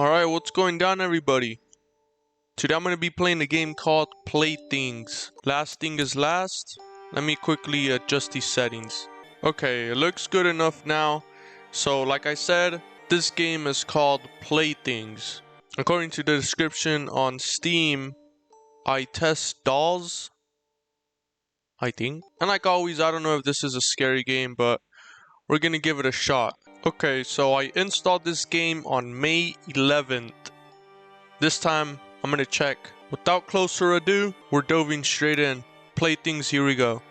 Alright, what's going down, everybody? Today I'm going to be playing a game called Playthings. Last thing is last. Let me quickly adjust these settings. Okay, it looks good enough now. So like I said, this game is called Playthings. According to the description on Steam, I test dolls, I think. And like always, I don't know if this is a scary game, but we're going to give it a shot. Okay, so I installed this game on May 11th. This time, I'm gonna check. Without closer ado, we're diving straight in. Playthings, here we go.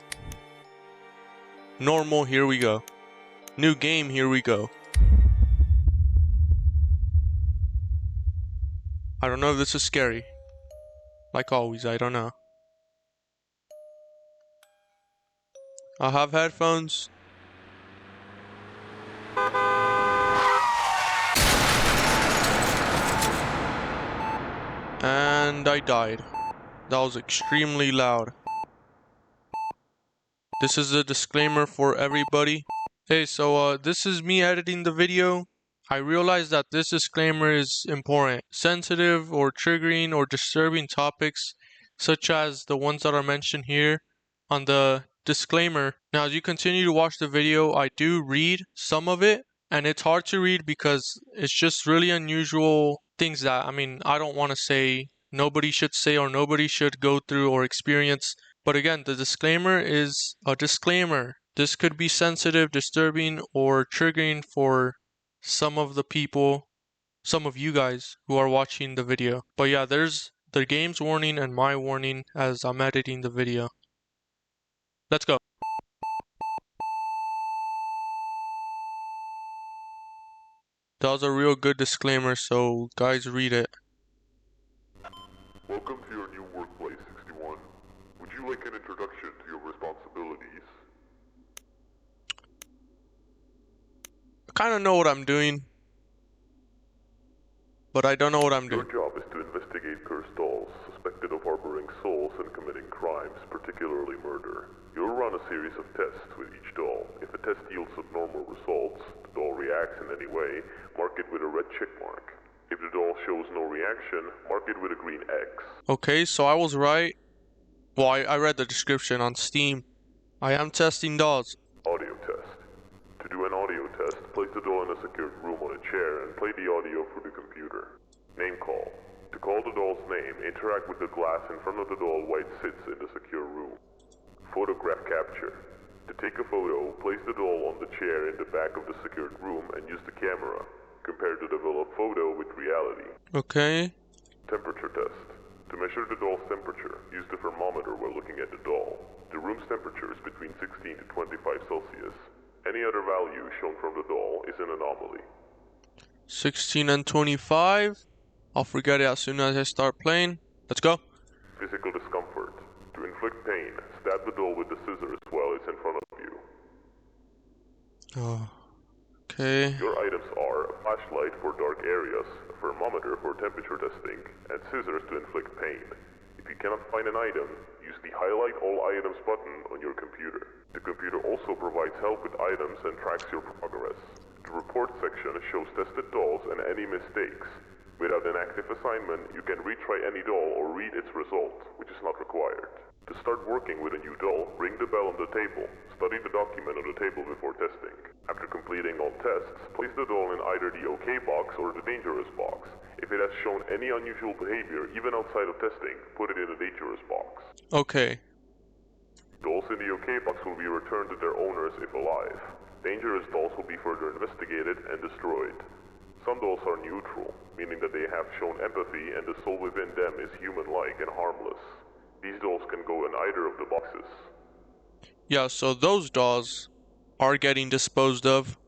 Normal, here we go. New game, here we go. I don't know if this is scary. Like always, I don't know. I'll have headphones. And I died. That was extremely loud. This is a disclaimer for everybody. Hey, so this is me editing the video. I realize that this disclaimer is important. Sensitive or triggering or disturbing topics, such as the ones that are mentioned here on the disclaimer. Now, as you continue to watch the video, I do read some of it, and it's hard to read because it's just really unusual things that, I don't want to say, nobody should say, or nobody should go through or experience. But again, the disclaimer is a disclaimer. This could be sensitive, disturbing, or triggering for some of the people, some of you guys who are watching the video. But yeah, there's the game's warning and my warning as I'm editing the video. Let's go. That was a real good disclaimer, so guys, read it. Welcome to your new workplace, 61. Would you like an introduction to your responsibilities? I kind of know what I'm doing, but I don't know what I'm doing. Your job is to investigate cursed dolls suspected of harboring souls and committing crimes, particularly murder. You'll run a series of tests with each doll. If a test yields abnormal results, the doll reacts in any way, mark it with a red check mark. If the doll shows no reaction, mark it with a green X. Okay, so I was right. Well, I read the description on Steam. I am testing dolls. Audio test. To do an audio test, place the doll in a secured room on a chair and play the audio through the computer. Name call. To call the doll's name, interact with the glass in front of the doll while it sits in the secure room. Photograph capture. To take a photo, place the doll on the chair in the back of the secured room and use the camera. Compare the developed photo with reality. Okay. Temperature test. To measure the doll's temperature, use the thermometer while looking at the doll. The room's temperature is between 16 to 25 Celsius. Any other value shown from the doll is an anomaly. 16 and 25. I'll forget it as soon as I start playing. Let's go. Physical discomfort. To inflict pain, stab the doll with the scissors while it's in front of you. Oh, okay. Your items are a flashlight for dark areas, a thermometer for temperature testing, and scissors to inflict pain. If you cannot find an item, use the Highlight All Items button on your computer. The computer also provides help with items and tracks your progress. The report section shows tested dolls and any mistakes. Without an active assignment, you can retry any doll or read its result, which is not required. To start working with a new doll, ring the bell on the table. Study the document on the table before testing. After completing all tests, place the doll in either the OK box or the dangerous box. If it has shown any unusual behavior, even outside of testing, put it in the dangerous box. Okay. Dolls in the OK box will be returned to their owners if alive. Dangerous dolls will be further investigated and destroyed. Some dolls are neutral, meaning that they have shown empathy and the soul within them is human-like and harmless. These dolls can go in either of the boxes. Yeah, so those dolls are getting disposed of.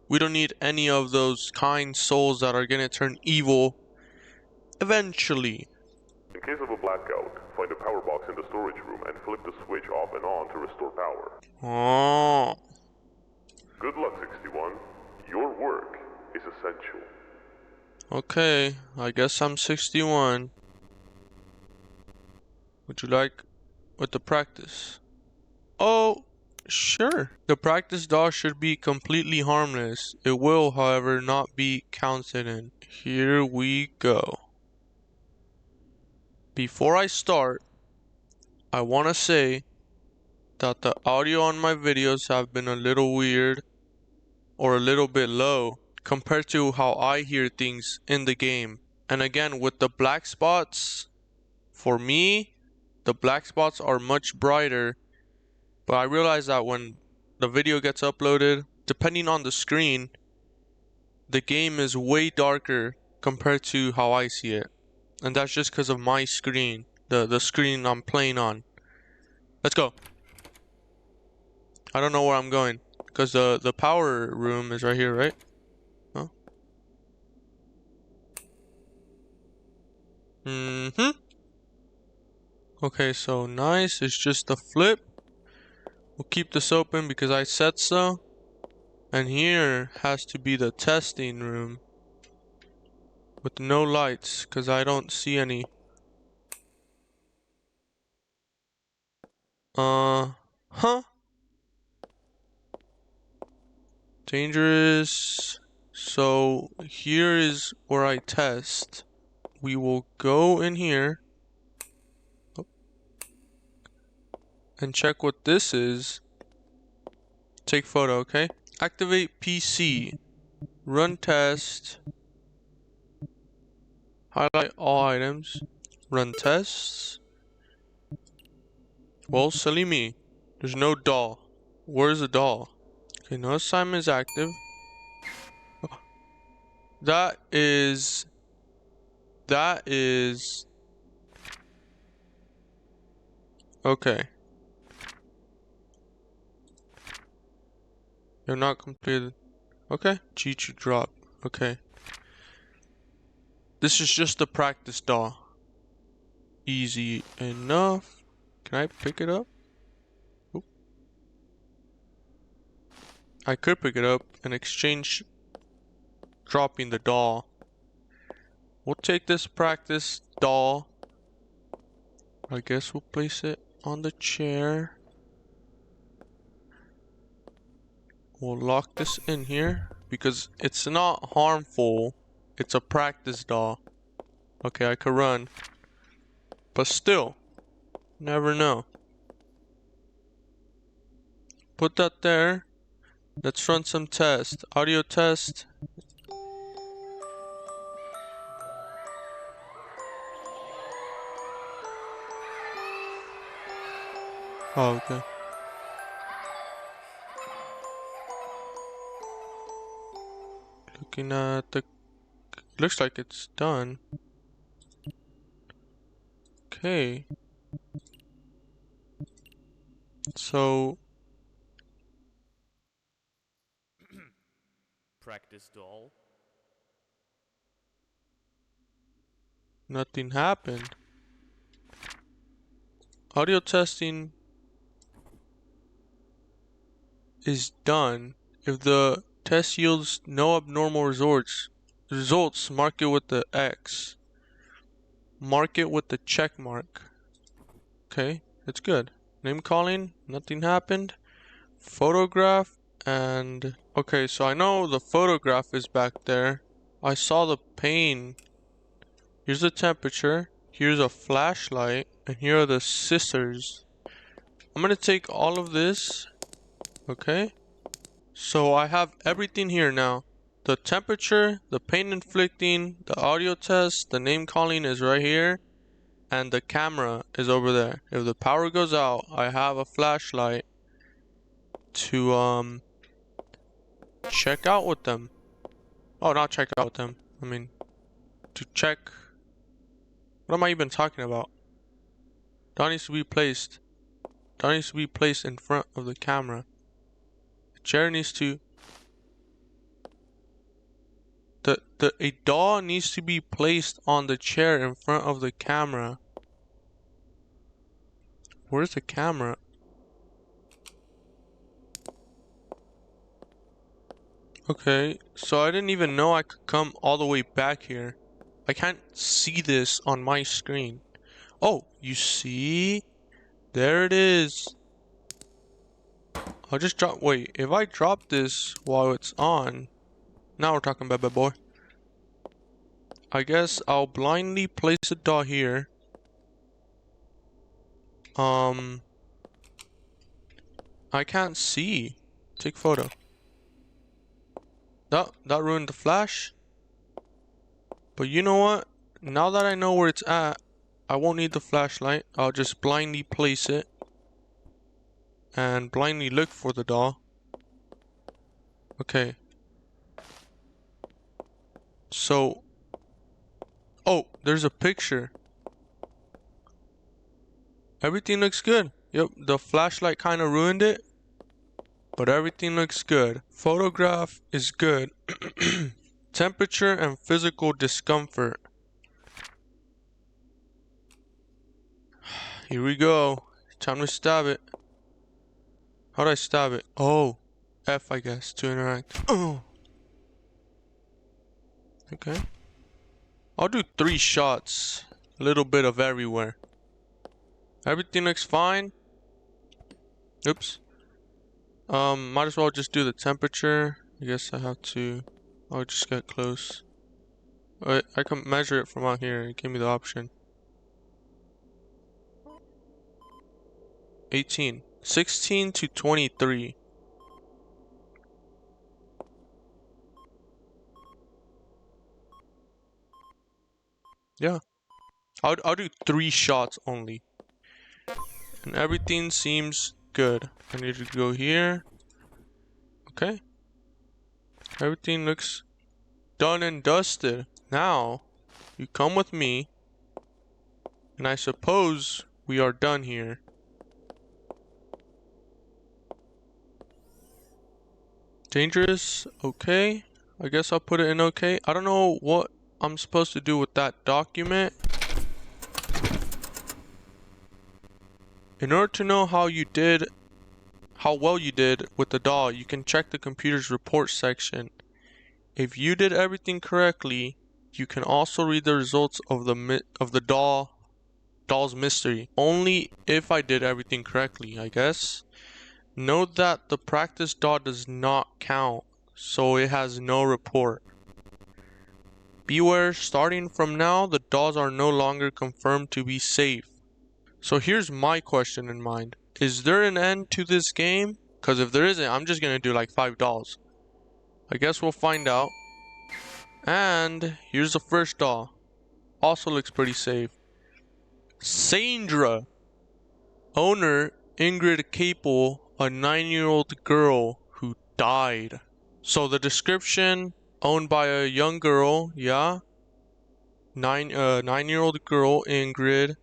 We don't need any of those kind souls that are gonna turn evil eventually. In case of a blackout, find a power box in the storage room and flip the switch off and on to restore power. Oh. Good luck, 61. Your work is essential. Okay, I guess I'm 61. Would you like with the practice? Oh, Sure. The practice DAW should be completely harmless. It will, however, not be counted in. Here we go. Before I start, I want to say that the audio on my videos have been a little weird or a little bit low compared to how I hear things in the game. And again, with the black spots, for me, the black spots are much brighter, but I realize that when the video gets uploaded, depending on the screen, the game is way darker compared to how I see it. And that's just because of my screen, the screen I'm playing on. Let's go. I don't know where I'm going because the power room is right here, right? Huh? Okay, so nice. It's just a flip. We'll keep this open because I said so. And here has to be the testing room with no lights because I don't see any. Huh? Dangerous. So here is where I test. We will go in here and check what this is. Take photo, okay? Activate PC. Run test. Highlight all items. Run tests. Well, silly me. There's no doll. Where's the doll? Okay, no assignment is active. That is... Okay. You're not completed. Okay. G2 drop. Okay. This is just a practice doll. Easy enough. Can I pick it up? Oop. I could pick it up and exchange dropping the doll. We'll take this practice doll. I guess we'll place it on the chair. We'll lock this in here because it's not harmful. It's a practice doll. Okay, I could run. But still, never know. Put that there. Let's run some tests. Audio test. Oh, okay. Looking at the... Looks like it's done. Okay. So... Practice doll. Nothing happened. Audio testing is done. If the test yields no abnormal results, mark it with the X. Mark it with the check mark. Okay, it's good. Name calling, nothing happened. Photograph and... Okay, so I know the photograph is back there. I saw the pane. Here's the temperature. Here's a flashlight. And here are the scissors. I'm gonna take all of this. Okay. So I have everything here now. The temperature, the pain inflicting, the audio test, the name calling is right here. And the camera is over there. If the power goes out, I have a flashlight to check out with them. Oh, not check out with them. I mean, to check. What am I even talking about? That needs to be placed. That needs to be placed in front of the camera. The chair needs to... A doll needs to be placed on the chair in front of the camera. Where's the camera? Okay, so I didn't even know I could come all the way back here. I can't see this on my screen. Oh, you see? There it is. I'll just drop. Wait, if I drop this while it's on, now we're talking about bad boy. I guess I'll blindly place a dot here. I can't see. Take photo. That ruined the flash. But you know what? Now that I know where it's at, I won't need the flashlight. I'll just blindly place it and blindly look for the doll. Okay. So, oh, there's a picture. Everything looks good. Yep, the flashlight kind of ruined it, but everything looks good. Photograph is good. Temperature and physical discomfort. Here we go. Time to stab it. How'd I stab it? Oh, F, I guess, to interact. Oh. Okay. I'll do 3 shots. A little bit of everywhere. Everything looks fine. Oops. Might as well just do the temperature. I guess I have to. I'll just get close. I can measure it from out here. It gave me the option. 18. 16 to 23. Yeah. I'll do 3 shots only. And everything seems good. I need to go here. Okay. Everything looks done and dusted. Now, you come with me. And I suppose we are done here. Dangerous. Okay. I guess I'll put it in okay. I don't know what I'm supposed to do with that document. In order to know how well you did with the doll, you can check the computer's report section. If you did everything correctly, you can also read the results of the doll's mystery. Only if I did everything correctly, I guess. Note that the practice doll does not count, so it has no report. Beware, starting from now, the dolls are no longer confirmed to be safe. So here's my question in mind. Is there an end to this game? Because if there isn't, I'm just going to do like 5 dolls. I guess we'll find out. And here's the first doll. Also looks pretty safe. Sandra. Owner, Ingrid Capel, a 9-year-old girl who died. So the description, owned by a young girl, yeah. 9-year-old girl, Ingrid,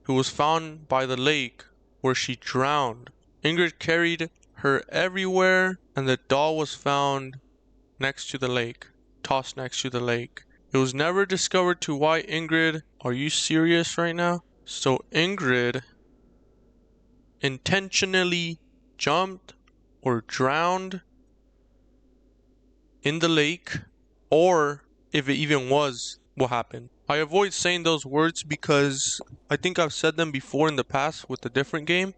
who was found by the lake where she drowned. Ingrid carried her everywhere, and the doll was found next to the lake, tossed next to the lake. It was never discovered to why Ingrid. Are you serious right now? So Ingrid intentionally jumped or drowned in the lake, or if it even was, what happened? I avoid saying those words because I think I've said them before in the past with a different game,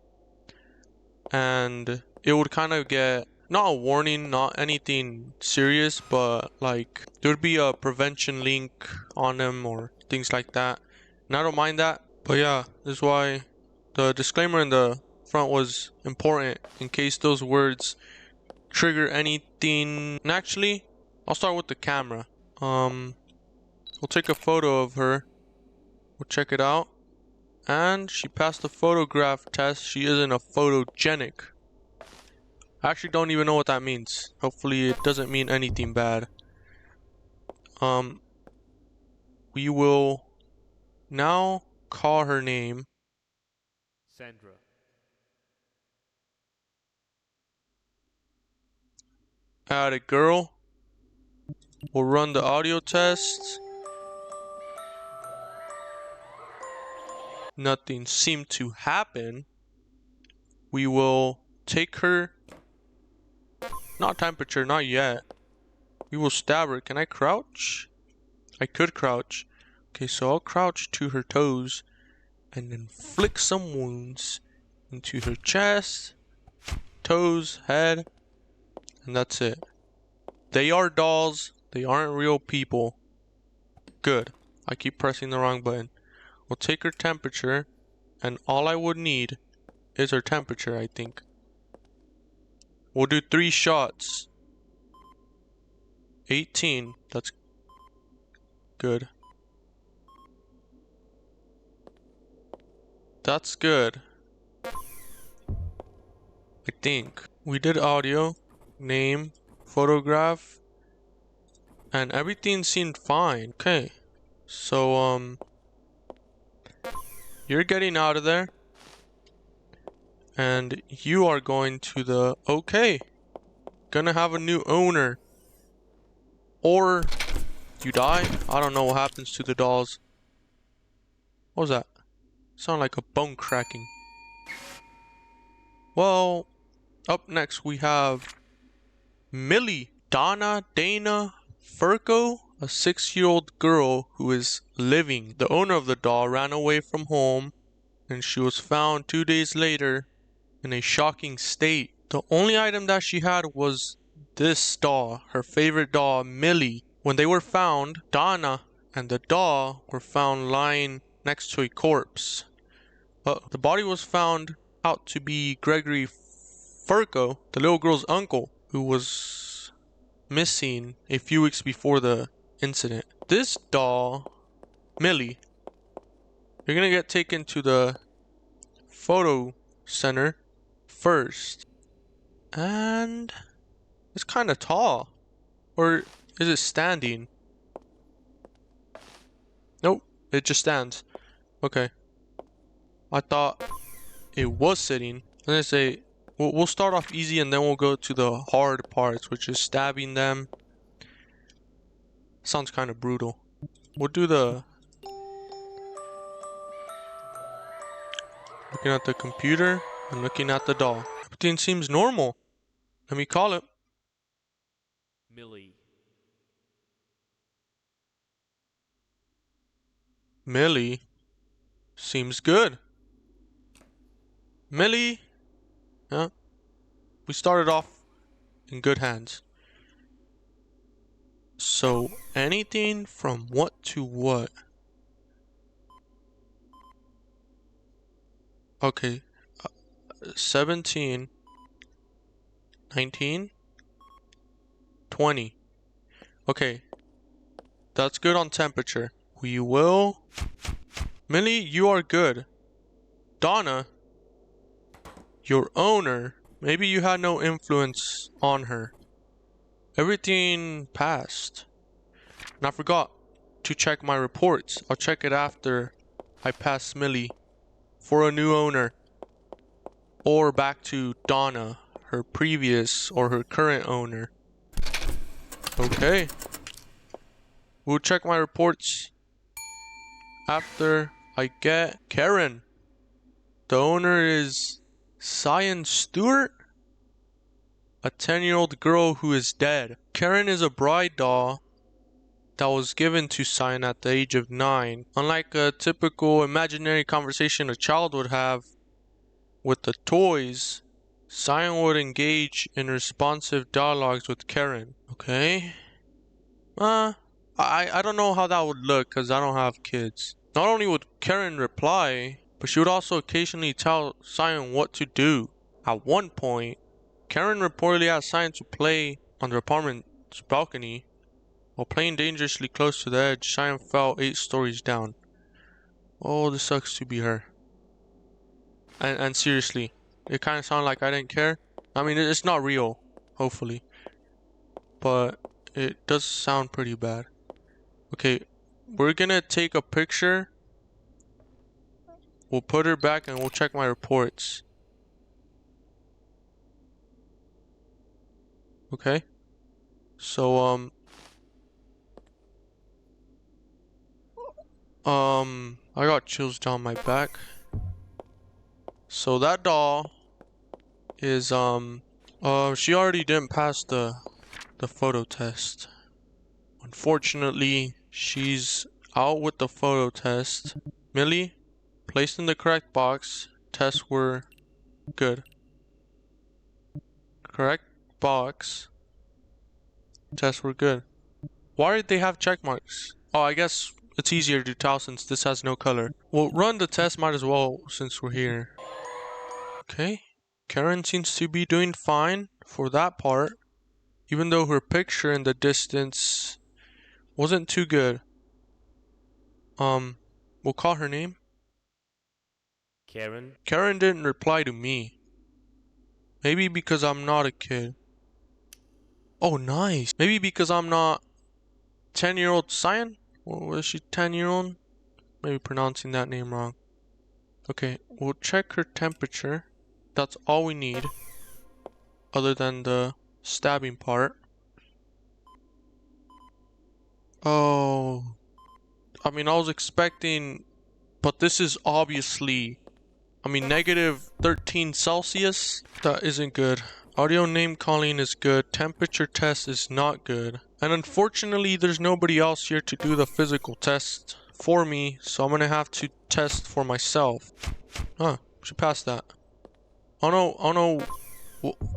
and it would kind of get, not a warning, not anything serious, but like there would be a prevention link on them or things like that, and I don't mind that. But yeah, this is why the disclaimer in the front was important, in case those words trigger anything. And actually, I'll start with the camera. We'll take a photo of her. We'll check it out. And she passed the photograph test. She isn't a photogenic. I actually don't even know what that means. Hopefully it doesn't mean anything bad. We will now call her name Sandra. Add a girl. We'll run the audio test. Nothing seemed to happen. We will take her. Not temperature, not yet. We will stab her. Can I crouch? I could crouch. Okay, so I'll crouch to her toes and then flick some wounds into her chest toes, head, and that's it. They are dolls. They aren't real people. Good. I keep pressing the wrong button. We'll take her temperature, and all I would need is her temperature, I think. We'll do 3 shots. 18. That's good. That's good. I think. We did audio, name, photograph, and everything seemed fine. Okay. So, you're getting out of there. And you are going to the... Okay. Gonna have a new owner. Or you die. I don't know what happens to the dolls. What was that? Sound like a bone cracking. Well, up next we have Millie, Donna, Dana, Furco, a 6-year-old girl who is living. The owner of the doll ran away from home and she was found 2 days later in a shocking state. The only item that she had was this doll, her favorite doll, Millie. When they were found, Donna and the doll were found lying next to a corpse. The body was found out to be Gregory Furco, the little girl's uncle, who was missing a few weeks before the incident. This doll, Millie, you're gonna get taken to the photo center first. And it's kind of tall. Or is it standing? Nope, it just stands. Okay. I thought it was sitting. And I say, we'll start off easy and then we'll go to the hard parts, which is stabbing them. Sounds kind of brutal. We'll do the... Looking at the computer and looking at the doll. Everything seems normal. Let me call it. Millie. Millie. Seems good. Millie. Yeah. We started off in good hands. So, anything from what to what? Okay. 17. 19. 20. Okay. That's good on temperature. We will... Millie, you are good. Donna, your owner, maybe you had no influence on her. Everything passed. And I forgot to check my reports. I'll check it after I pass Millie for a new owner. Or back to Donna, her previous or her current owner. Okay. We'll check my reports after I get Karen. The owner is Cyan Stewart, a 10-year-old girl who is dead. Karen is a bride doll that was given to Cyan at the age of 9. Unlike a typical imaginary conversation a child would have with the toys, Cyan would engage in responsive dialogues with Karen. Okay. I don't know how that would look because I don't have kids. Not only would Karen reply, but she would also occasionally tell Cyan what to do. At one point, Karen reportedly asked Cyan to play on the apartment's balcony. While playing dangerously close to the edge, Cyan fell 8 stories down. Oh, this sucks to be her. And seriously, it kind of sounded like I didn't care. I mean, it's not real, hopefully. But it does sound pretty bad. Okay, we're gonna take a picture. We'll put her back and we'll check my reports. Okay. So, I got chills down my back. So that doll is, she already didn't pass the photo test. Unfortunately, she's out with the photo test. Millie, placed in the correct box. Tests were good. Correct box. Tests were good. Why did they have check marks? Oh, I guess it's easier to tell since this has no color. We'll run the test, might as well since we're here. Okay. Karen seems to be doing fine for that part, even though her picture in the distance wasn't too good. We'll call her name. Karen. Karen didn't reply to me. Maybe because I'm not a kid. Oh, nice. Maybe because I'm not 10-year-old Cyan? Or was she 10-year-old? Maybe pronouncing that name wrong. Okay, we'll check her temperature. That's all we need. Other than the stabbing part. Oh. I mean, I was expecting... But this is obviously... I mean, negative 13 Celsius? That isn't good. Audio name calling is good. Temperature test is not good. And unfortunately, there's nobody else here to do the physical test for me. So I'm gonna have to test for myself. Huh, she passed that. Oh no, oh no.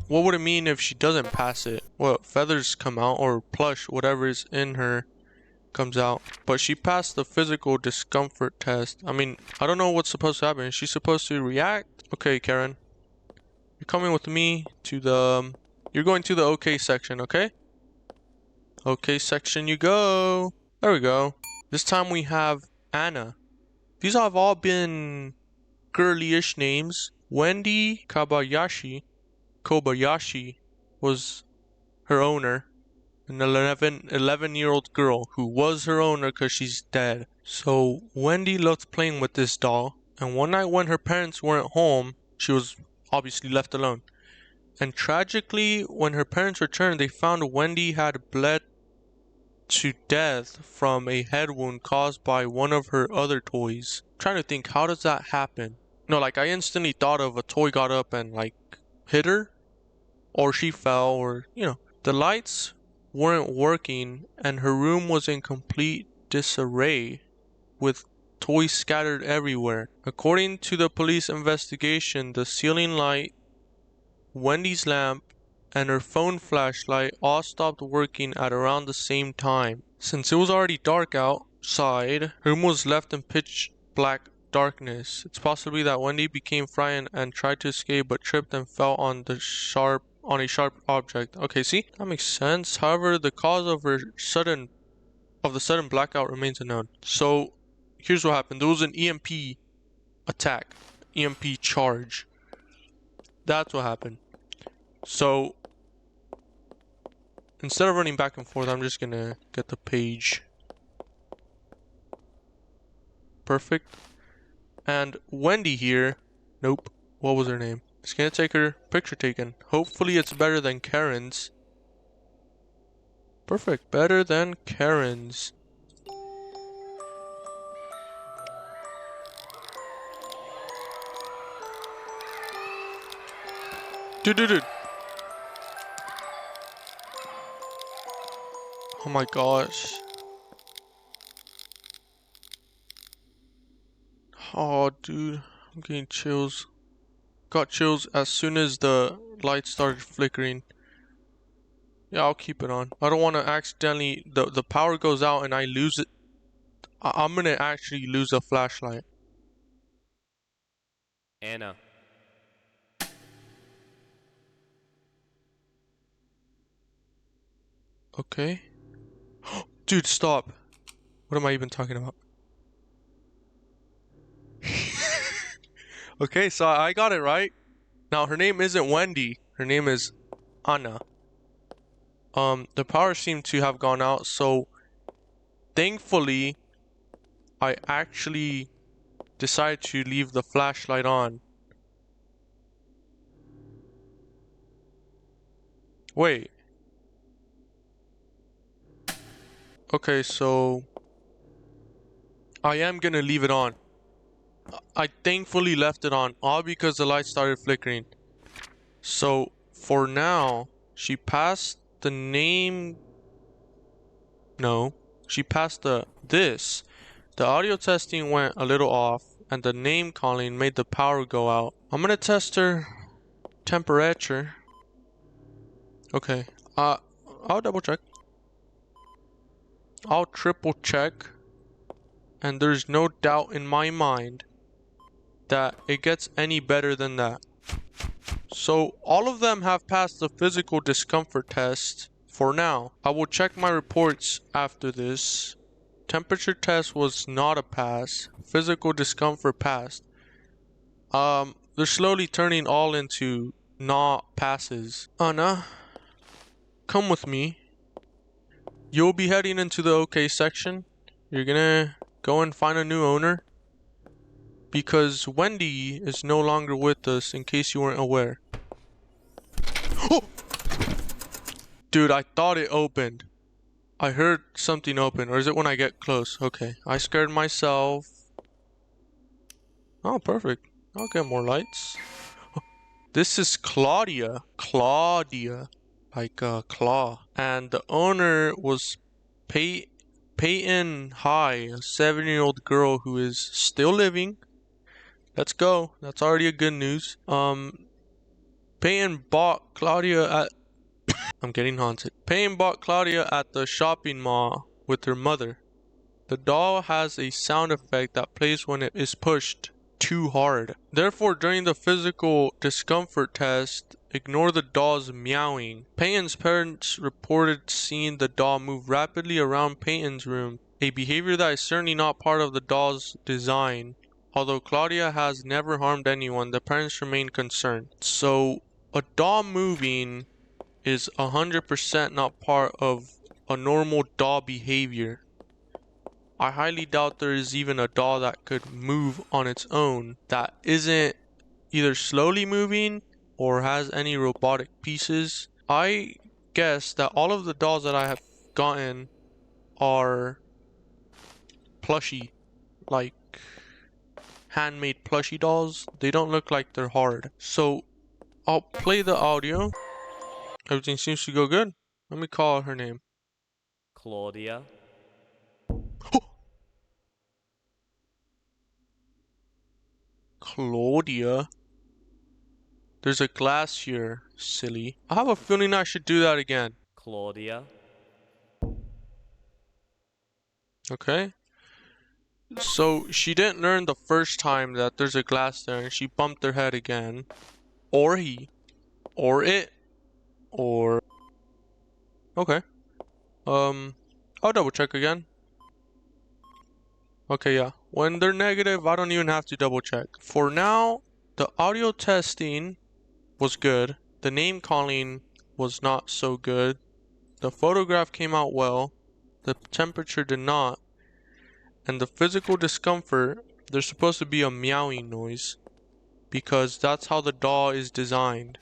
What would it mean if she doesn't pass it? What, feathers come out or plush, whatever is in her comes out. But she passed the physical discomfort test. I mean, I don't know what's supposed to happen. Is she supposed to react? Okay, Karen. You're coming with me to the... You're going to the OK section, okay? OK section you go. There we go. This time we have Anna. These have all been girly-ish names. Wendy Kobayashi was her owner. An 11-year-old girl who was her owner because she's dead. So Wendy loved playing with this doll. And one night when her parents weren't home, she was obviously left alone. And tragically, when her parents returned, they found Wendy had bled to death from a head wound caused by one of her other toys. I'm trying to think, how does that happen? No, like I instantly thought of a toy got up and like hit her, or she fell, or you know. The lights weren't working and her room was in complete disarray with toys scattered everywhere. According to the police investigation, the ceiling light, Wendy's lamp, and her phone flashlight all stopped working at around the same time. Since it was already dark outside, her room was left in pitch black darkness. It's possibly that Wendy became frightened and tried to escape but tripped and fell on a sharp object. Okay, see? That makes sense. However, the cause of the sudden blackout remains unknown. So, here's what happened. There was an EMP attack. EMP charge. That's what happened. So, instead of running back and forth, I'm just gonna get the page. Perfect. And Wendy here, nope, what was her name? It's gonna take her picture taken. Hopefully it's better than Karen's. Perfect, better than Karen's. Dude. Oh my gosh. Oh, dude. I'm getting chills. Got chills as soon as the light started flickering. Yeah, I'll keep it on. I don't want to accidentally... The power goes out and I lose it. I'm gonna actually lose a flashlight. Anna. Okay. Dude, stop. What am I even talking about? Okay, so I got it right. Now, her name isn't Wendy. Her name is Anna. The power seemed to have gone out, so thankfully, I actually decided to leave the flashlight on. Wait. Okay, so I am gonna leave it on. I thankfully left it on, all because the light started flickering. So for now, she passed the name. No, she passed this. The audio testing went a little off, and the name calling made the power go out. I'm gonna test her temperature. Okay. I'll double check. I'll triple check. And there's no doubt in my mind that it gets any better than that. So all of them have passed the physical discomfort test for now. I will check my reports after this. Temperature test was not a pass. Physical discomfort passed. They're slowly turning all into not passes. Anna, come with me. You'll be heading into the OK section. You're gonna go and find a new owner. Because Wendy is no longer with us, in case you weren't aware. Oh! Dude, I thought it opened. I heard something open, or is it when I get close? Okay, I scared myself. Oh, perfect. I'll get more lights. This is Claudia. Claudia. Like, claw. And the owner was Peyton High, a 7-year-old girl who is still living. Let's go. That's already a good news. Peyton bought Claudia at... I'm getting haunted. Peyton bought Claudia at the shopping mall with her mother. The doll has a sound effect that plays when it is pushed too hard. Therefore, during the physical discomfort test, ignore the doll's meowing. Peyton's parents reported seeing the doll move rapidly around Peyton's room, a behavior that is certainly not part of the doll's design. Although Claudia has never harmed anyone, the parents remain concerned. So, a doll moving is 100% not part of a normal doll behavior. I highly doubt there is even a doll that could move on its own that isn't either slowly moving or has any robotic pieces. I guess that all of the dolls that I have gotten are plushy, like handmade plushy dolls. They don't look like they're hard. So I'll play the audio. Everything seems to go good. Let me call her name. Claudia. Claudia. There's a glass here, silly. I have a feeling I should do that again. Claudia. Okay. So she didn't learn the first time that there's a glass there and she bumped her head again. Or he. Or it. Or... Okay. I'll double check again. Okay, yeah. When they're negative, I don't even have to double check. For now, the audio testing was good. The name calling was not so good. The photograph came out well. The temperature did not. And the physical discomfort, there's supposed to be a meowing noise. Because that's how the doll is designed.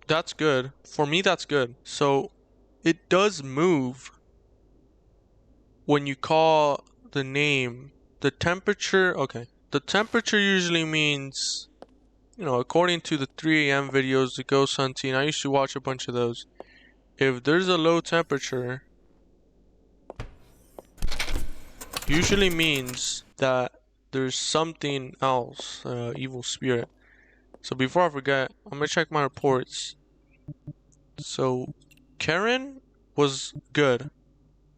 That's good. For me, that's good. So, it does move when you call the name. The temperature, okay. The temperature usually means, you know, according to the 3 a.m. videos, the ghost hunting, I used to watch a bunch of those. If there's a low temperature, usually means that there's something else, evil spirit. So before I forget, I'm gonna check my reports. So Karen was good.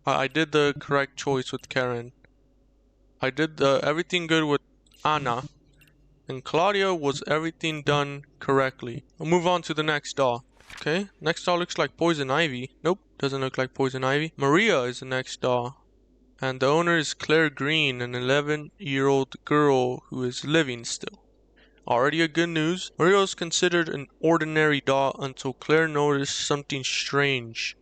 I did the correct choice with Karen. I did everything good with Anna. And Claudia was everything done correctly. I'll move on to the next doll. Okay, next doll looks like Poison Ivy. Nope, doesn't look like Poison Ivy. Maria is the next doll. And the owner is Claire Green, an 11-year-old girl who is living still. Already a good news. Maria is considered an ordinary doll until Claire noticed something strange.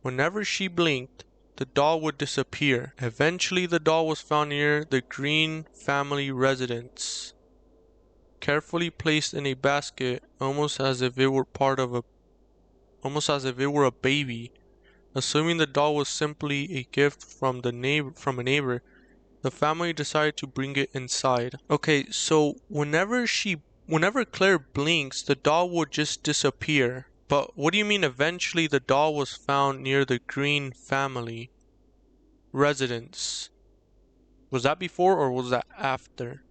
Whenever she blinked, the doll would disappear. Eventually, the doll was found near the Green family residence, carefully placed in a basket, almost as if it were a baby. Assuming the doll was simply a gift from a neighbor, the family decided to bring it inside. Okay, so whenever Claire blinks, the doll would just disappear. But what do you mean eventually the doll was found near the Green family residence? Was that before or was that after?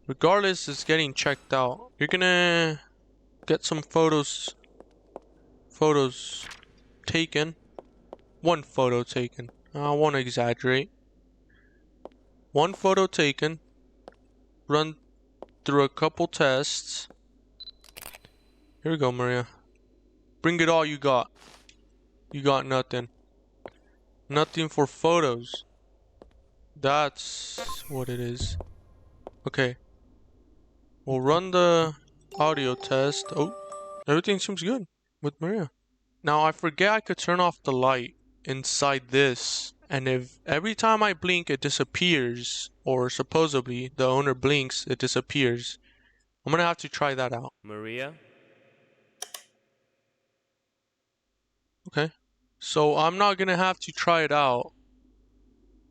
Regardless, it's getting checked out. You're gonna get some photos taken. One photo taken. I won't exaggerate. One photo taken. Run through a couple tests. Here we go, Maria. Bring it all you got. You got nothing. Nothing for photos. That's what it is. Okay. We'll run the audio test. Oh, everything seems good with Maria. Now I forget I could turn off the light inside this. And if every time I blink it disappears, or supposedly the owner blinks, it disappears. I'm gonna have to try that out. Maria, Okay. So I'm not gonna have to try it out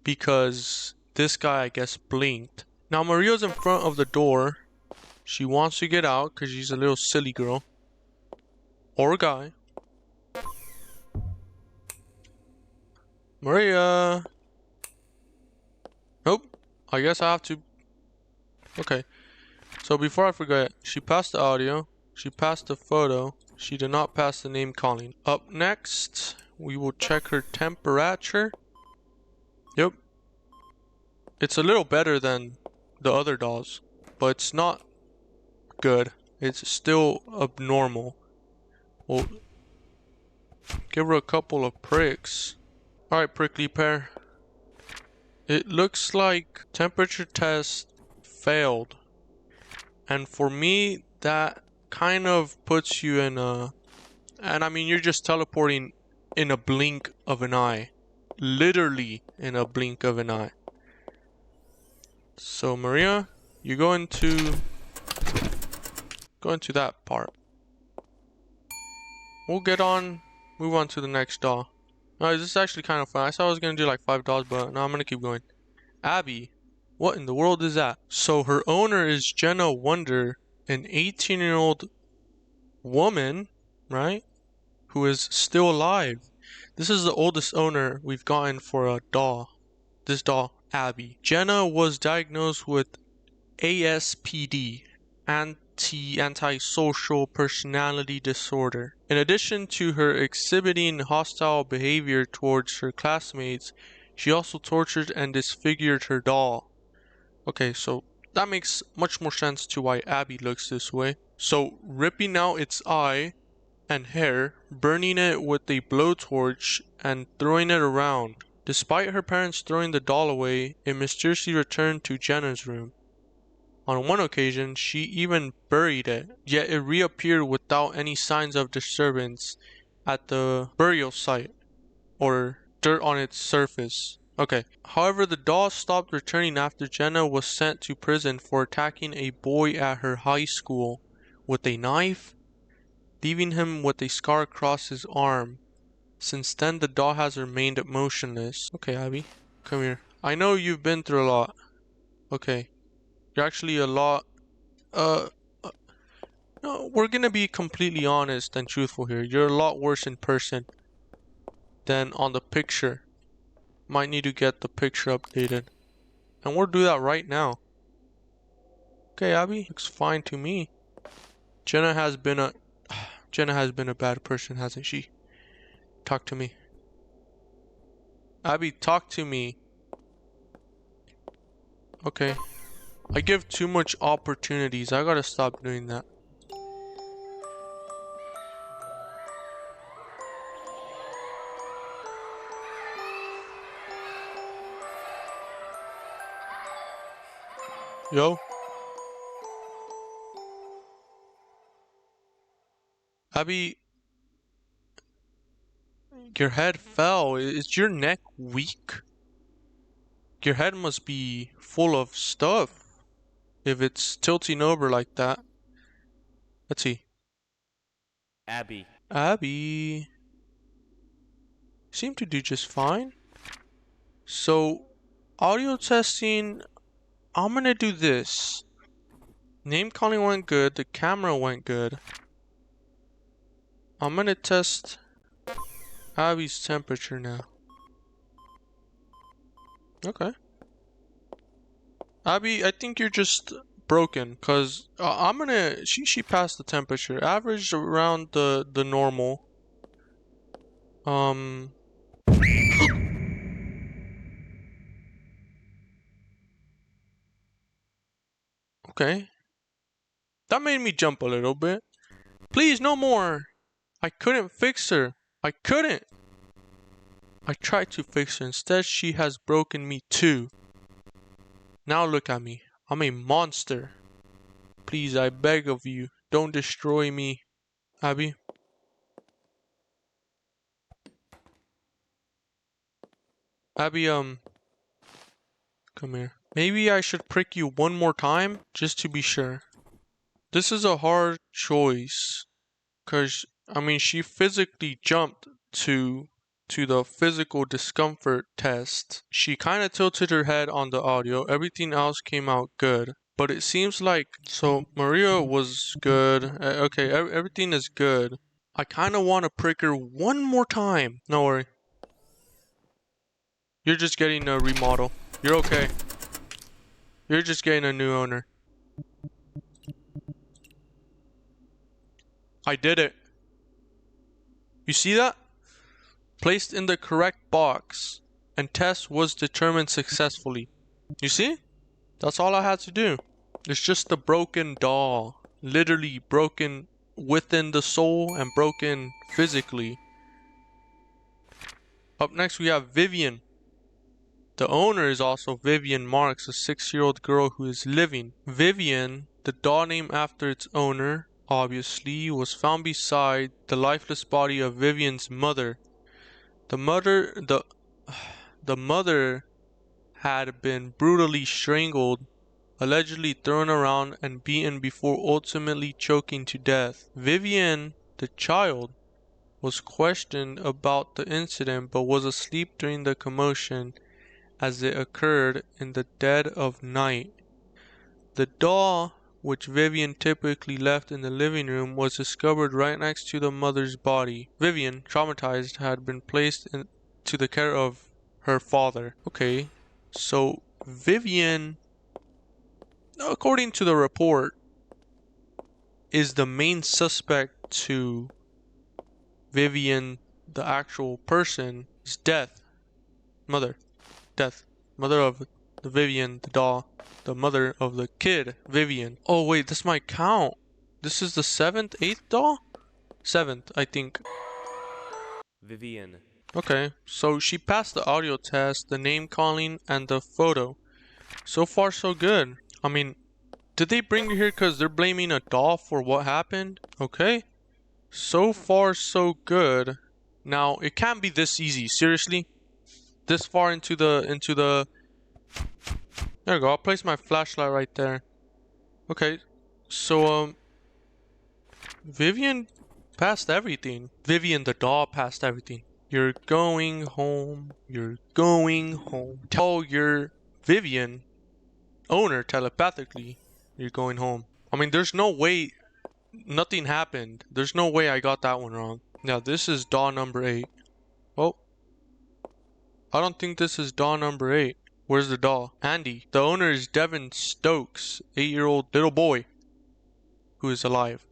because this guy, I guess, blinked. Now Maria's in front of the door. She wants to get out because she's a little silly girl. Or guy. Maria. Nope. I guess I have to. Okay. So before I forget, she passed the audio. She passed the photo. She did not pass the name calling. Up next, we will check her temperature. Yep. It's a little better than the other dolls, but it's not good. It's still abnormal. We'll give her a couple of pricks. Alright, prickly pear. It looks like temperature test failed. And for me, that kind of puts you in a... And I mean, you're just teleporting in a blink of an eye. Literally in a blink of an eye. So Maria, you go into that part. We'll move on to the next doll. This is actually kind of fun. I thought I was gonna do like $5, but no, I'm gonna keep going. Abby, what in the world is that? So her owner is Jenna Wonder, an 18-year-old woman, right? Who is still alive. This is the oldest owner we've gotten for a doll. This doll, Abby. Jenna was diagnosed with ASPD, antisocial personality disorder. In addition to her exhibiting hostile behavior towards her classmates, she also tortured and disfigured her doll. Okay, so that makes much more sense to why Abby looks this way. So, ripping out its eye and hair, burning it with a blowtorch, and throwing it around. Despite her parents throwing the doll away, it mysteriously returned to Jenna's room. On one occasion, she even buried it, yet it reappeared without any signs of disturbance at the burial site, or dirt on its surface. Okay. However, the doll stopped returning after Jenna was sent to prison for attacking a boy at her high school with a knife, leaving him with a scar across his arm. Since then, the doll has remained motionless. Okay, Abby, come here. I know you've been through a lot. Okay. You're actually a lot... no, we're gonna be completely honest and truthful here. You're a lot worse in person than on the picture. Might need to get the picture updated. And we'll do that right now. Okay, Abby, looks fine to me. Jenna has been a bad person, hasn't she? Talk to me. Abby, talk to me. Okay. I give too much opportunities. I gotta stop doing that. Yo. Abby, your head fell. Is your neck weak? Your head must be full of stuff if it's tilting over like that. Let's see. Abby, Abby seemed to do just fine. So, audio testing, I'm gonna do this. Name calling went good, the camera went good. I'm gonna test Abby's temperature now. Okay. Abby, I think you're just broken, cause I'm gonna. She passed the temperature, average around the normal. Okay, that made me jump a little bit. Please, no more. I couldn't fix her. I couldn't. I tried to fix her. Instead, she has broken me too. Now look at me. I'm a monster. Please, I beg of you, don't destroy me, Abby. Abby, come here. Maybe I should prick you one more time, just to be sure. This is a hard choice, cause I mean she physically jumped to the physical discomfort test. She kind of tilted her head on the audio. Everything else came out good. But it seems like, so Maria was good. Okay, everything is good. I kind of want to prick her one more time. No worry. You're just getting a remodel. You're okay. You're just getting a new owner. I did it. You see that? Placed in the correct box, and test was determined successfully. You see? That's all I had to do. It's just a broken doll. Literally broken within the soul and broken physically. Up next we have Vivian. The owner is also Vivian Marks, a 6-year-old girl who is living. Vivian, the doll named after its owner, obviously, was found beside the lifeless body of Vivian's mother. The mother had been brutally strangled, allegedly thrown around and beaten before ultimately choking to death. Vivian, the child, was questioned about the incident but was asleep during the commotion as it occurred in the dead of night. The doll, which Vivian typically left in the living room, was discovered right next to the mother's body. Vivian, traumatized, had been placed into the care of her father. Okay, so Vivian, according to the report, is the main suspect to Vivian, the actual person's death. Death. Mother of the Vivian, the doll. The mother of the kid, Vivian. Oh wait, this might count. This is the 7th, 8th doll? 7th, I think. Vivian. Okay, so she passed the audio test, the name calling, and the photo. So far so good. I mean, did they bring you here because they're blaming a doll for what happened? Okay. So far so good. Now, it can't be this easy, seriously? This far into the there we go, I'll place my flashlight right there. Okay, so Vivian passed everything. Vivian the doll passed everything. You're going home. You're going home. Tell your Vivian owner telepathically you're going home. I mean, there's no way nothing happened. There's no way I got that one wrong. Now, this is doll number 8. Oh, I don't think this is doll number 8. Where's the doll? Andy. The owner is Devin Stokes, 8-year-old little boy who is alive.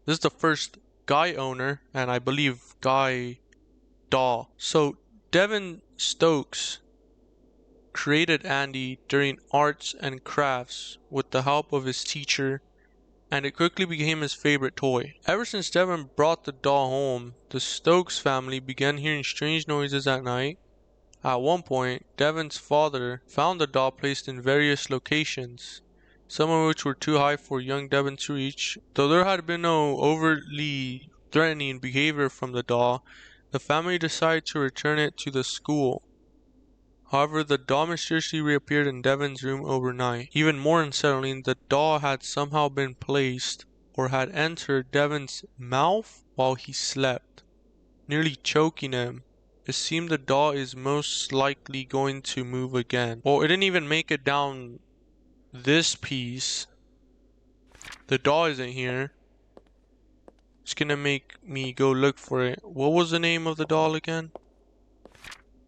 This is the first guy owner, and I believe guy doll. So, Devin Stokes created Andy during arts and crafts with the help of his teacher, and it quickly became his favorite toy. Ever since Devin brought the doll home, the Stokes family began hearing strange noises at night. At one point, Devin's father found the doll placed in various locations, some of which were too high for young Devin to reach. Though there had been no overtly threatening behavior from the doll, the family decided to return it to the school. However, the doll mysteriously reappeared in Devin's room overnight. Even more unsettling, the doll had somehow been placed or had entered Devin's mouth while he slept, nearly choking him. It seemed the doll is most likely going to move again. Well, it didn't even make it down this piece. The doll isn't here. It's gonna make me go look for it. What was the name of the doll again?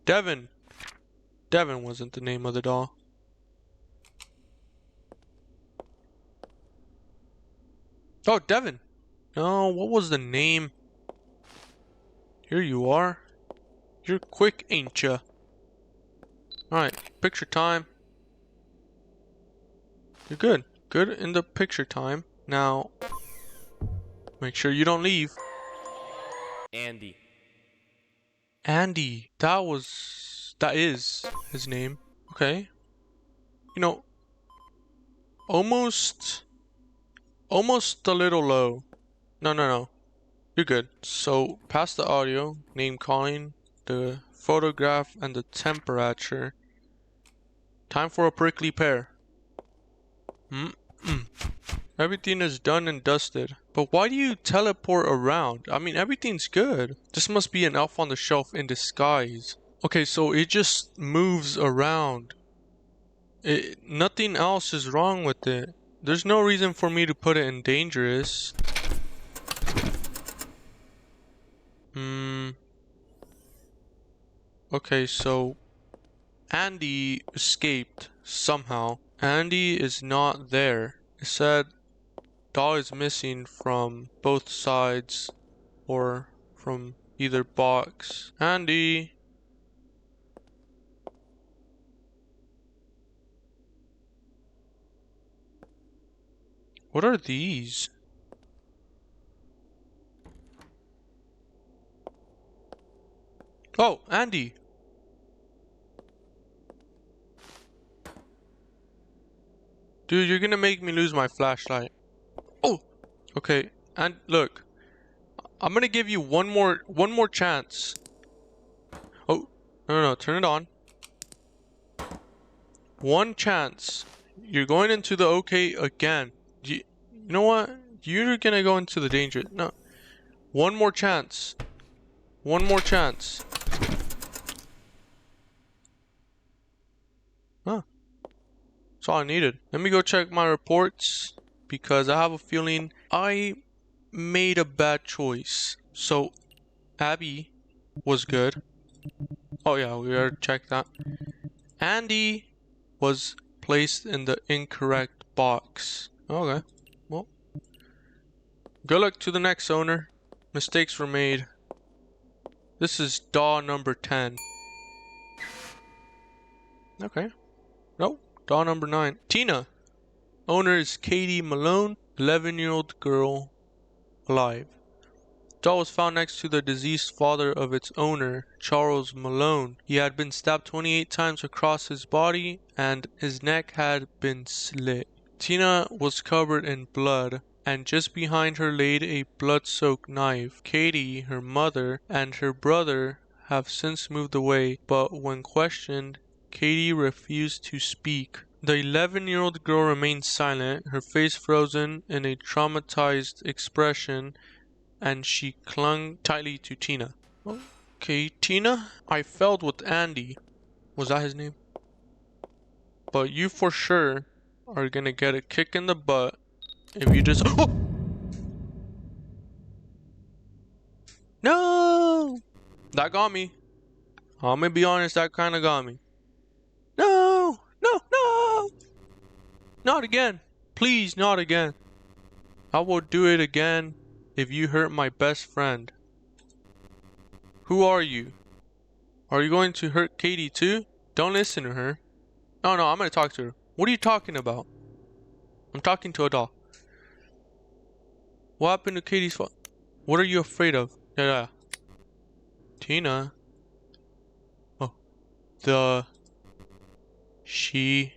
Devin. Devin wasn't the name of the doll. Oh, Devin. No, what was the name? Here you are. You're quick, ain't ya? Alright, picture time. You're good. Good in the picture time. Now, make sure you don't leave. Andy. Andy. That is his name. Okay. You know, almost a little low. No. You're good. So, past the audio, name calling, the photograph, and the temperature. Time for a prickly pear. Everything is done and dusted. But why do you teleport around? I mean, everything's good. This must be an elf on the shelf in disguise. Okay, so it just moves around. Nothing else is wrong with it. There's no reason for me to put it in dangerous. Okay, so Andy escaped somehow. Andy is not there. It said doll is missing from both sides or from either box. Andy! What are these? Oh, Andy! Dude, you're gonna make me lose my flashlight. Oh! Okay, and look. I'm gonna give you one more chance. Oh, no, turn it on. One chance. You're going into the okay again. You know what? You're gonna go into the danger. No. One more chance. One more chance. Huh. That's all I needed. Let me go check my reports because I have a feeling I made a bad choice. So, Abby was good. Oh yeah, we already checked that. Andy was placed in the incorrect box. Okay, well, good luck to the next owner. Mistakes were made. This is DAW number 10. Okay. No, DAW number 9. Tina. Owner is Katie Malone, 11-year-old girl, alive. Doll was found next to the deceased father of its owner, Charles Malone. He had been stabbed 28 times across his body, and his neck had been slit. Tina was covered in blood, and just behind her laid a blood-soaked knife. Katie, her mother, and her brother have since moved away, but when questioned, Katie refused to speak. The 11-year-old girl remained silent, her face frozen in a traumatized expression, and she clung tightly to Tina. Okay, Tina, I failed with Andy. Was that his name? But you for sure are gonna get a kick in the butt if you just. Oh! No! That got me. I'm gonna be honest, that kinda got me. No! No! Not again. Please, not again. I will do it again if you hurt my best friend. Who are you? Are you going to hurt Katie too? Don't listen to her. No, I'm gonna talk to her. What are you talking about? I'm talking to a doll. What happened to Katie's phone? What are you afraid of? Yeah. Tina. Oh. She.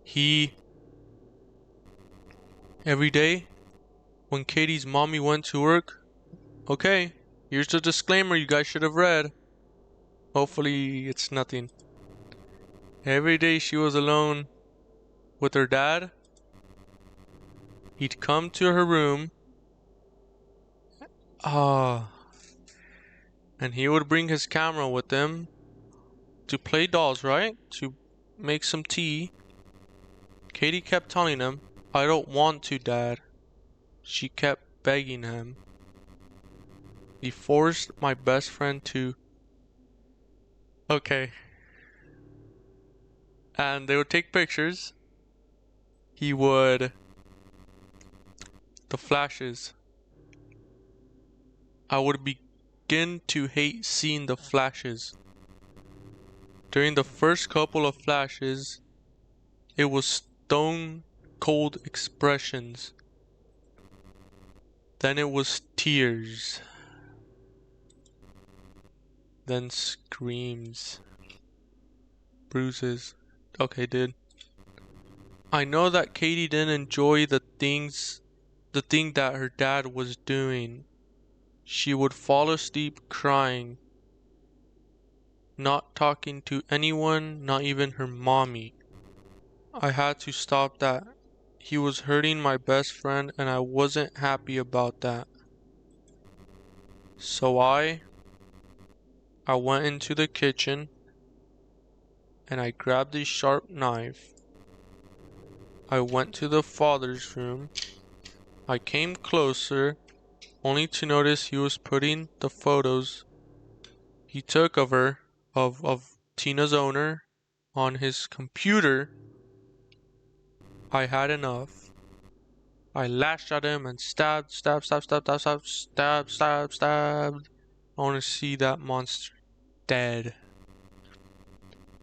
He. Every day, when Katie's mommy went to work. Okay, here's the disclaimer you guys should have read. Hopefully, it's nothing. Every day she was alone with her dad. He'd come to her room. And he would bring his camera with him to play dolls, right? To make some tea. Katie kept telling him, I don't want to, Dad. She kept begging him. He forced my best friend to. Okay. And they would take pictures. He would the flashes. I would begin to hate seeing the flashes. During the first couple of flashes, it was stone cold expressions. Then it was tears. Then screams. Bruises. Okay, dude. I know that Katie didn't enjoy the thing that her dad was doing. She would fall asleep crying, not talking to anyone, not even her mommy. I had to stop that. He was hurting my best friend and I wasn't happy about that. So I went into the kitchen and I grabbed a sharp knife. I went to the father's room. I came closer, only to notice he was putting the photos he took of her, of Tina's owner, on his computer. I had enough. I lashed at him and stabbed. I want to see that monster dead.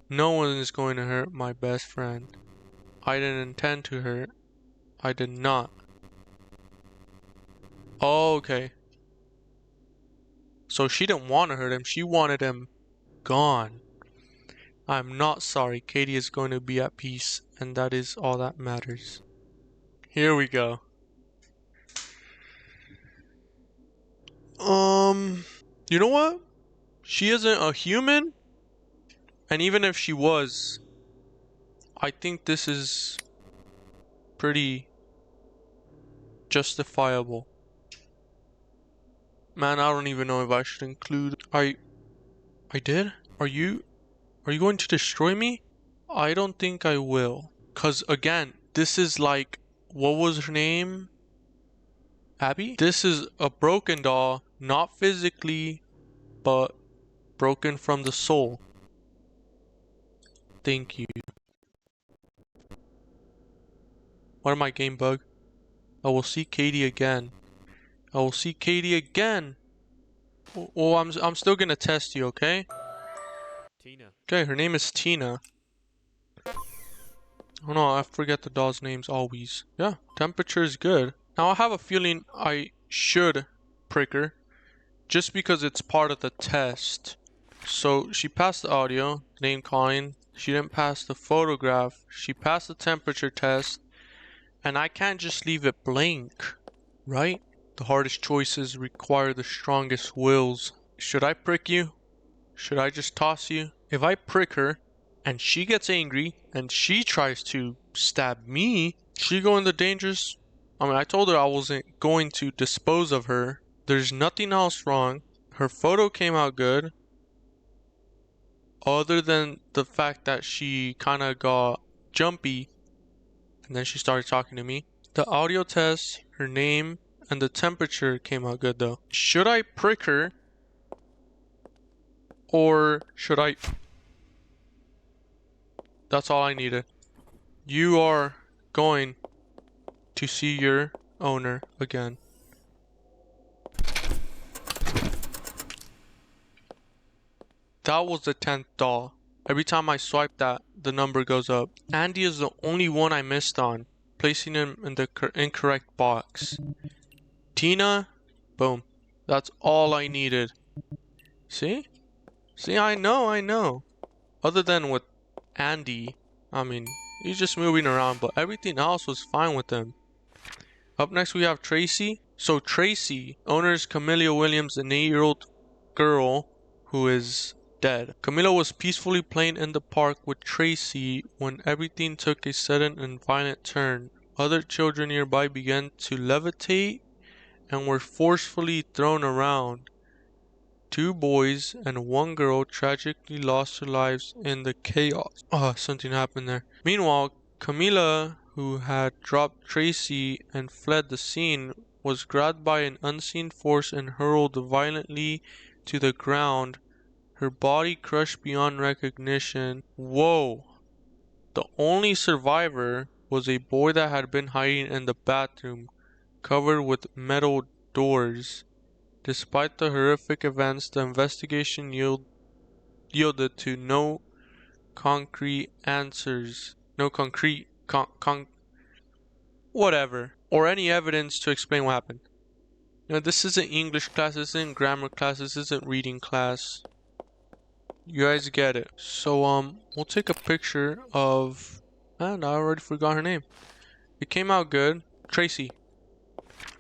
No one is going to hurt my best friend. I didn't intend to hurt. I did not. Oh, okay. So she didn't want to hurt him. She wanted him gone. I'm not sorry. Katie is going to be at peace, and that is all that matters. Here we go. You know what? She isn't a human, and even if she was, I think this is pretty justifiable. Man, I don't even know if I should include. I did? Are you going to destroy me? I don't think I will. 'Cause again, this is like, what was her name? Abby? This is a broken doll, not physically, but broken from the soul. Thank you. What am I, game bug? I will see Katie again. I will see Katie again. Oh, I'm still gonna test you, okay? Tina. Okay, her name is Tina. Oh no, I forget the doll's names always. Yeah, temperature is good. Now I have a feeling I should prick her, just because it's part of the test. So she passed the audio, name calling. She didn't pass the photograph. She passed the temperature test. And I can't just leave it blank, right? The hardest choices require the strongest wills. Should I prick you? Should I just toss you? If I prick her and she gets angry and she tries to stab me, she going the dangerous. I mean, I told her I wasn't going to dispose of her. There's nothing else wrong. Her photo came out good. Other than the fact that she kind of got jumpy and then she started talking to me. The audio test, her name, and the temperature came out good though. Should I prick her? Or should I... That's all I needed. You are going to see your owner again. That was the 10th doll. Every time I swipe that, the number goes up. Andy is the only one I missed on, placing him in the incorrect box. Tina, boom. That's all I needed. See? See, I know. Other than with Andy, I mean, he's just moving around, but everything else was fine with him. Up next we have Tracy. So Tracy, owner is Camilla Williams, an 8-year-old girl who is dead. Camilla was peacefully playing in the park with Tracy when everything took a sudden and violent turn. Other children nearby began to levitate and were forcefully thrown around. 2 boys and 1 girl tragically lost their lives in the chaos. Something happened there. Meanwhile, Camilla, who had dropped Tracy and fled the scene, was grabbed by an unseen force and hurled violently to the ground, her body crushed beyond recognition. Whoa! The only survivor was a boy that had been hiding in the bathroom. covered with metal doors. Despite the horrific events, the investigation yielded to no concrete answers. No concrete whatever, or any evidence to explain what happened. Now, this isn't English class, this isn't grammar class, this isn't reading class. You guys get it. So, we'll take a picture of... And I already forgot her name. It came out good. Tracy.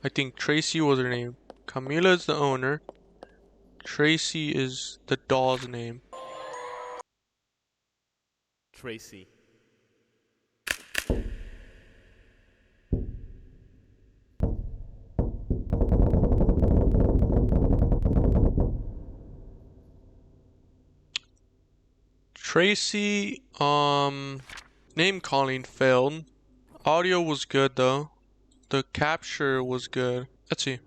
I think Tracy was her name. Camila is the owner. Tracy is the doll's name. Tracy. Tracy, name calling failed. Audio was good though. The capture was good. Let's see.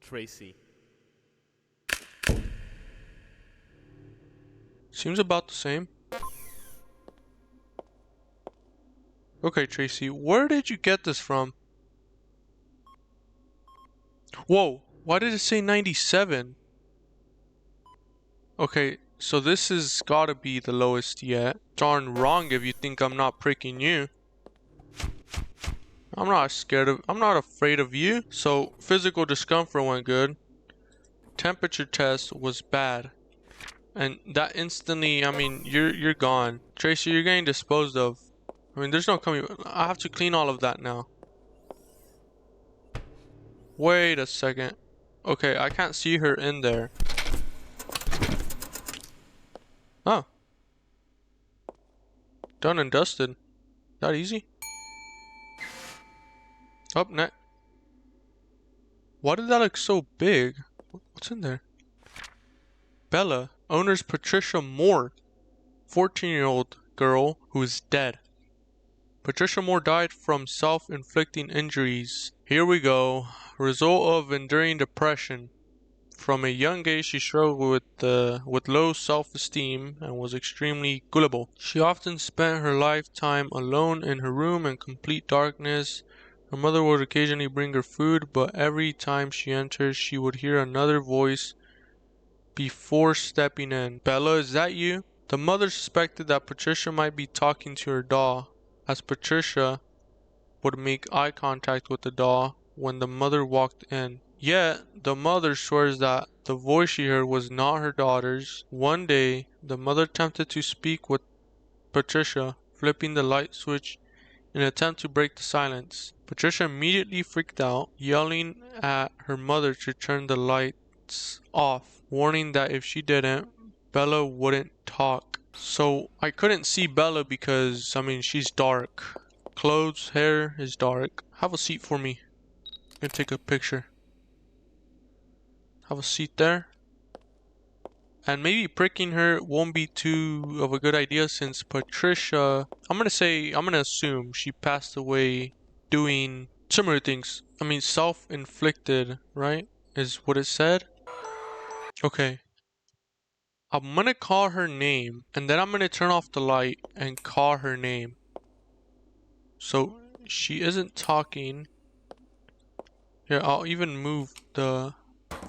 Tracy. Seems about the same. Okay, Tracy, where did you get this from? Whoa, why did it say 97? Okay, so this has gotta be the lowest yet. Darn wrong if you think I'm not pricking you. I'm not afraid of you. So, physical discomfort went good. Temperature test was bad. And that instantly, I mean, you're gone. Tracy, you're getting disposed of. I mean, there's no coming. I have to clean all of that now. Wait a second. Okay, I can't see her in there. Oh. Done and dusted. That easy? Up next. Why did that look so big? What's in there? Bella. Owner's Patricia Moore. 14-year-old girl who is dead. Patricia Moore died from self-inflicting injuries. Here we go. Result of enduring depression. From a young age, she struggled with low self-esteem and was extremely gullible. She often spent her lifetime alone in her room in complete darkness. Her mother would occasionally bring her food, but every time she entered, she would hear another voice before stepping in. Bella, is that you? The mother suspected that Patricia might be talking to her doll, as Patricia would make eye contact with the doll when the mother walked in. Yet, the mother swears that the voice she heard was not her daughter's. One day, the mother attempted to speak with Patricia, flipping the light switch in an attempt to break the silence. Patricia immediately freaked out, yelling at her mother to turn the lights off, warning that if she didn't, Bella wouldn't talk. So, I couldn't see Bella because, I mean, she's dark. Clothes, hair is dark. Have a seat for me. I'm gonna take a picture. Have a seat there. And maybe pricking her won't be too of a good idea since Patricia, I'm gonna assume she passed away doing similar things. I mean, self-inflicted, right? Is what it said. Okay. I'm gonna call her name and then I'm gonna turn off the light and call her name. So she isn't talking. Here, I'll even move the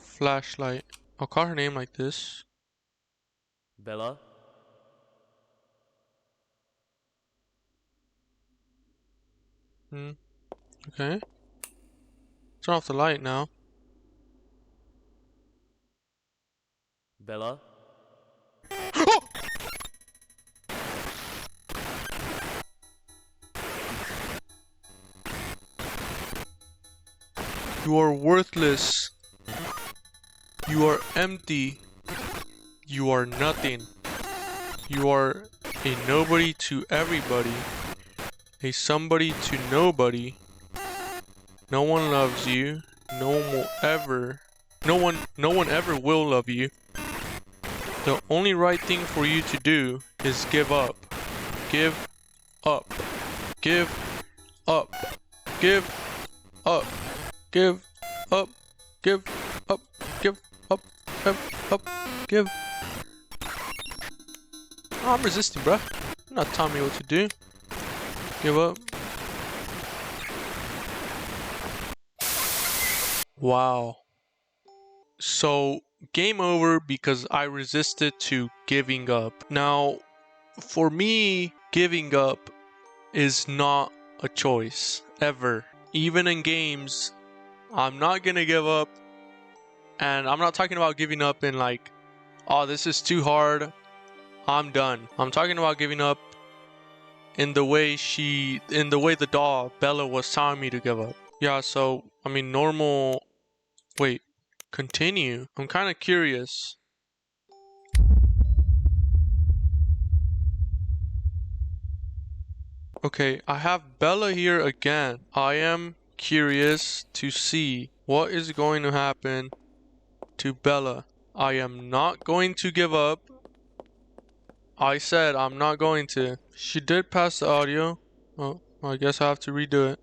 flashlight. I'll call her name like this. Bella. Okay. Turn off the light now. Bella. You are worthless. You are empty. You are nothing. You are a nobody to everybody. A somebody to nobody. No one loves you. No one ever will love you. The only right thing for you to do is give up. Give up. Give up. Give up. Give up. Give up. Give up. Give up. Give. Oh, I'm resisting, bruh. You're not telling me what to do. Give up. Wow. So, game over because I resisted to giving up. Now, for me, giving up is not a choice, ever. Even in games, I'm not gonna give up. And I'm not talking about giving up in like, oh, this is too hard, I'm done. I'm talking about giving up in the way the doll, Bella, was telling me to give up. Yeah, so, I mean, normal. Wait, continue. I'm kind of curious. Okay, I have Bella here again. I am curious to see what is going to happen to Bella. I am not going to give up. I said I'm not going to. She did pass the audio. Oh, I guess I have to redo it.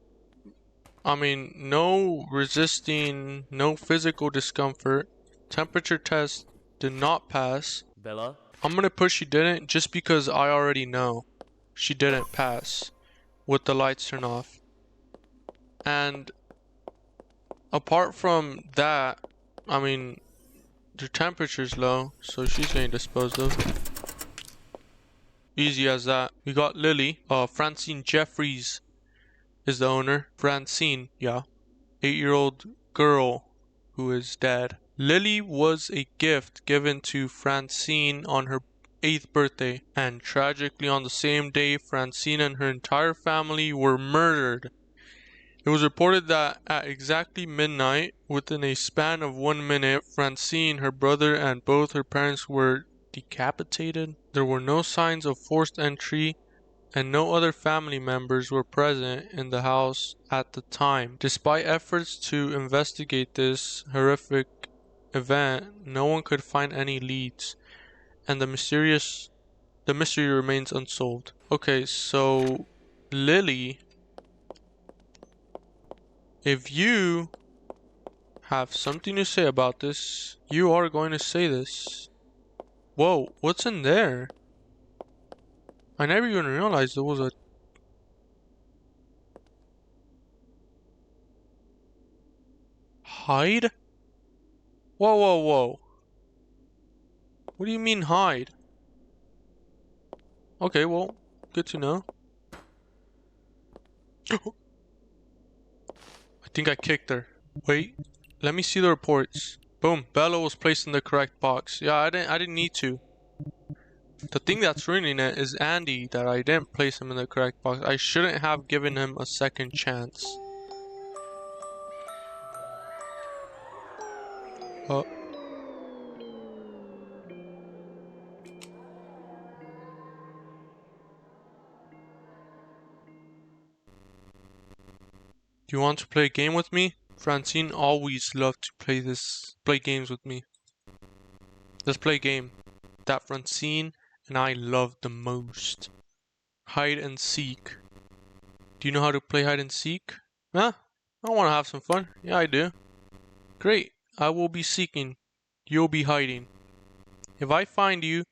I mean, no resisting, no physical discomfort. Temperature test did not pass. Bella, I'm gonna push she didn't just because I already know she didn't pass with the lights turned off. And apart from that, I mean, the temperature's low, so she's getting disposed of. Easy as that. We got Lily. Francine Jeffries is the owner. Francine, yeah. 8-year-old girl who is dead. Lily was a gift given to Francine on her 8th birthday, and tragically on the same day, Francine and her entire family were murdered. It was reported that at exactly midnight, within a span of 1 minute, Francine, her brother, and both her parents were decapitated. There were no signs of forced entry, and no other family members were present in the house at the time. Despite efforts to investigate this horrific event, no one could find any leads, and the mystery remains unsolved. Okay, so Lily, if you have something to say about this, you are going to say this. Whoa, what's in there? I never even realized there was a hide? Whoa, whoa, whoa. What do you mean hide? Okay, well, good to know. I think I kicked her. Wait, let me see the reports. Boom, Bella was placed in the correct box. Yeah, I didn't need to. The thing that's ruining it is Andy, that I didn't place him in the correct box. I shouldn't have given him a second chance. Uh, do you want to play a game with me? Francine always loved to play games with me. Let's play a game that Francine and I love the most. Hide and seek. Do you know how to play hide and seek? Huh? I want to have some fun. Yeah, I do. Great. I will be seeking. You'll be hiding. If I find you,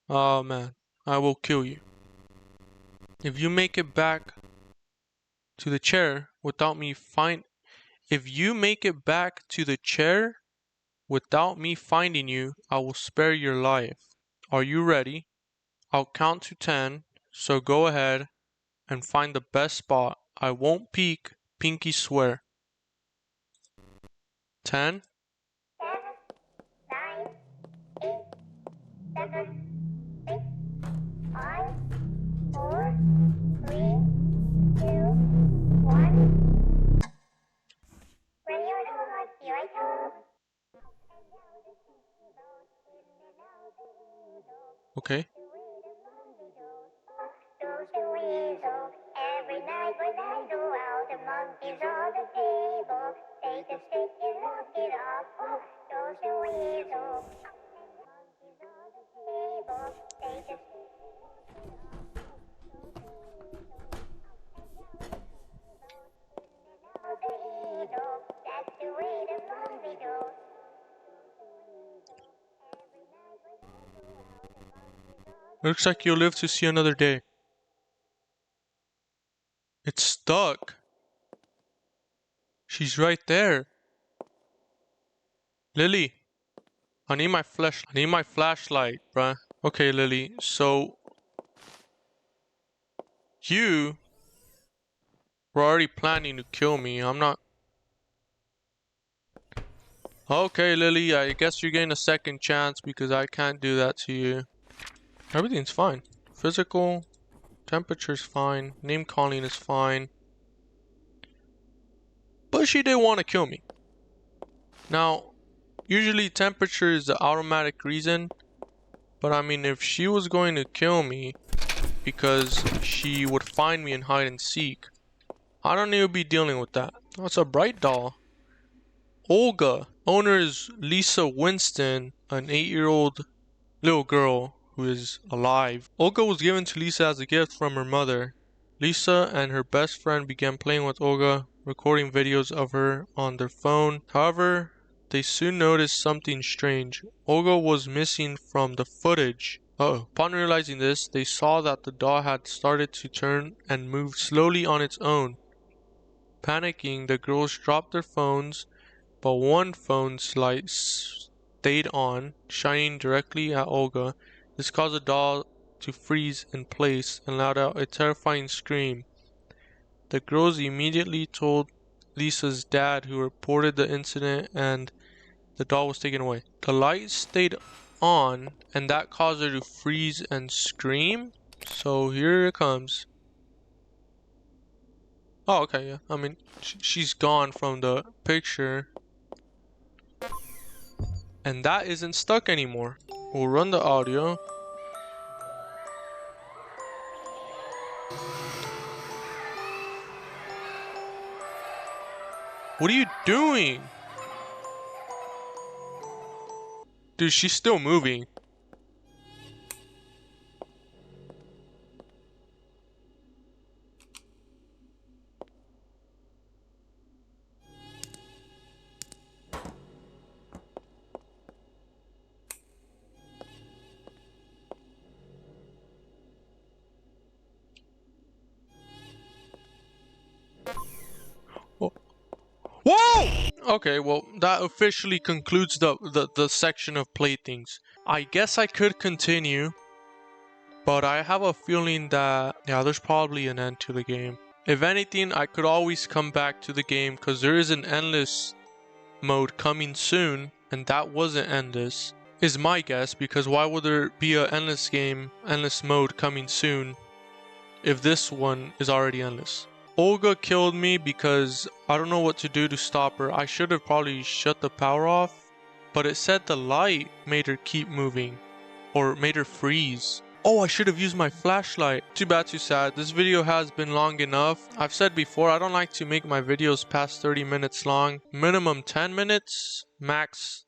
oh man, I will kill you. If you make it back to the chair without me if you make it back to the chair without me finding you, I will spare your life. Are you ready? I'll count to 10, so go ahead and find the best spot. I won't peek, pinky swear. 10, 9, 8, 7, 6, 5, 4, 3, 2, 1. When you're not, here I come. okay. Goes the weasel. Every night when I go out, the monkey's on the table. Take a stick and knock it off. Goes the weasel. Monkey's on the table. Take a stick. That's the way the monkey goes. Looks like you'll live to see another day. It's stuck. She's right there. Lily, I need my flashlight, bruh. Okay, Lily, so you were already planning to kill me. I'm not. Okay, Lily, I guess you're getting a second chance because I can't do that to you. Everything's fine. Physical, temperature's fine, name calling is fine. But she did want to kill me. Now, usually temperature is the automatic reason. But I mean, if she was going to kill me because she would find me and hide and seek, I don't need to be dealing with that. That's a bright doll. Olga. Owner is Lisa Winston, an 8-year-old little girl who is alive. Olga was given to Lisa as a gift from her mother. Lisa and her best friend began playing with Olga, recording videos of her on their phone. However, they soon noticed something strange. Olga was missing from the footage. Upon realizing this, they saw that the doll had started to turn and move slowly on its own. Panicking, the girls dropped their phones, but one phone's light stayed on, shining directly at Olga. This caused the doll to freeze in place and let out a terrifying scream. The girls immediately told Lisa's dad, who reported the incident, and the doll was taken away. The light stayed on, and that caused her to freeze and scream. So here it comes. Oh, okay, yeah. I mean, she's gone from the picture. And that isn't stuck anymore. We'll run the audio. What are you doing? Dude, she's still moving. Whoa! Okay, well, that officially concludes the section of playthings. I guess I could continue, but I have a feeling that, yeah, there's probably an end to the game. If anything, I could always come back to the game because there is an endless mode coming soon, and that wasn't endless, is my guess, because why would there be an endless mode coming soon if this one is already endless? Olga killed me because I don't know what to do to stop her. I should have probably shut the power off, but it said the light made her keep moving, or made her freeze. Oh, I should have used my flashlight. Too bad, too sad. This video has been long enough. I've said before, I don't like to make my videos past 30 minutes long. Minimum 10 minutes, max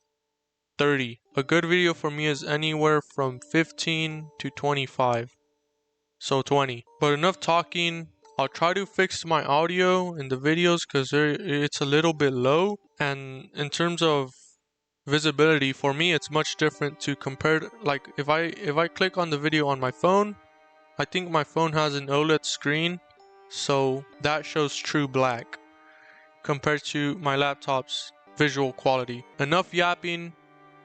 30. A good video for me is anywhere from 15 to 25. So 20. But enough talking. I'll try to fix my audio in the videos because it's a little bit low. And in terms of visibility, for me it's much different to compare. Like if I click on the video on my phone, I think my phone has an OLED screen, so that shows true black compared to my laptop's visual quality. Enough yapping.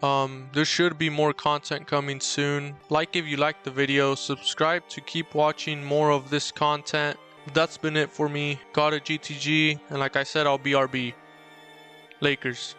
There should be more content coming soon. Like if you liked the video, subscribe to keep watching more of this content. That's been it for me. Got a GTG, and like I said, I'll BRB. Lakers.